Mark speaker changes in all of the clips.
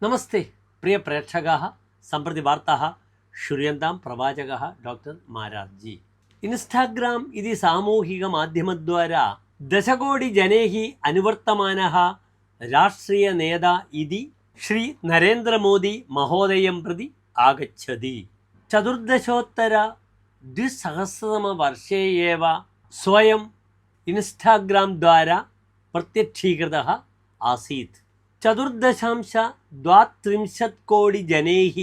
Speaker 1: നമസ്തേ പ്രിയ പ്രേക്ഷകാः सम्प्रति वार्ताः श्रूयन्तां प्रवाचकः डॉक्टर मारार्जी। इन्स्टाग्राम इति सामूहिकमाध्यमद्वारा दशकोटिजनैः अनुवर्तमानः राष्ट्रीयनेता इति श्री नरेन्द्रमोदी महोदयं प्रति आगच्छति। चतुर्दशोत्तर द्विसहस्रतमवर्षे एव स्वयं इन्स्टाग्राम द्वारा प्रत्यक्षीकृतः आसीत्। 14.32 कोटि जनैः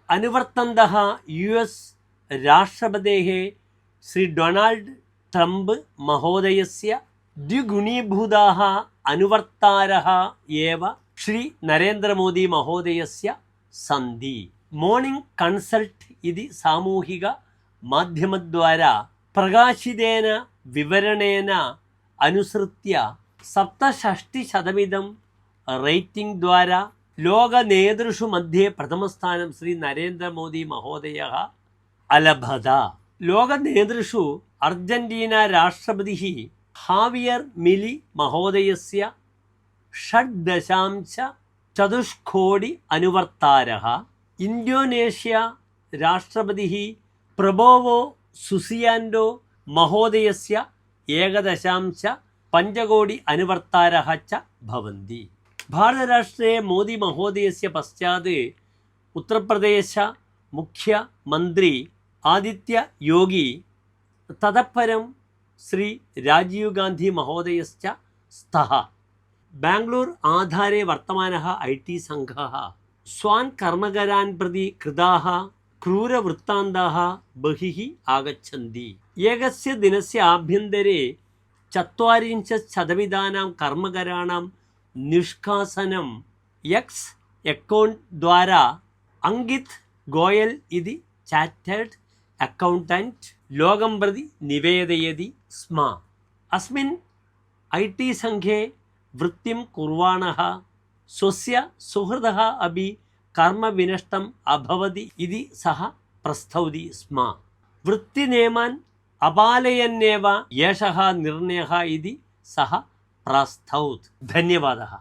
Speaker 1: अनुवर्तन्तः US राष्ट्रपतेः श्री डोनाल्ड ट्रम्प महोदयस्य द्विगुणीभूताः अनुवर्तारः एव श्री नरेन्द्रमोदी महोदयस्य सन्ति। मॉर्निंग कंसल्ट इति सामूहिक माध्यमद्वारा प्रकाशितेन विवरणेन अनुसृत्य 67% റേറ്റിംഗ് ദ്വാര ലോക നേതൃഷു മധ്യേ പ്രഥമസ്ഥാനം ശ്രീ നരേന്ദ്രമോദി മഹോദയः അലഭത। ലോക നേതൃഷു അർജന്റീന രാഷ്ട്രപതി ഹാവിയർ മിലി മഹോദയസ്യ 6.4 കോടി അനുവർത്താരः। ഇന്തോനേഷ്യ രാഷ്ട്രപതി പ്രബോവോ സുസിയാൻഡോ മഹോദയസ്യ 1.5 കോടി അനുവർത്താരः च भवन्ति। भारतराष्ट्रे मोदी महोदयस्य पश्चात् उत्तरप्रदेश मुख्यमंत्री आदित्य योगी ततः परं श्री राजीव गांधी महोदयश्च स्तः। बेंगलूर आधारे वर्तमानः IT संघः स्वान् कर्मकरान् प्रति कृताः क्रूरवृत्तान्ताः बहिः आगच्छन्ति। एकस्य दिनस्य आभ्यन्तरे 40% कर्मकराणां निष्कासनं एक्स अकौंट द्वारा अंकित गोयल इति चार्टर्ड अकौंटेंट लोकं प्रति निवेदयति स्म। अस्मिन् IT संघे वृत्तिं कुर्वाणः स्वस्य सुहृदः अपि कर्मविनष्टम् अभवत् इति सः प्रस्तौति स्म। वृत्तिनियमान् अपालयन्नेव एषः निर्णयः इति सः प्रस्तौत्। धन्यवादः।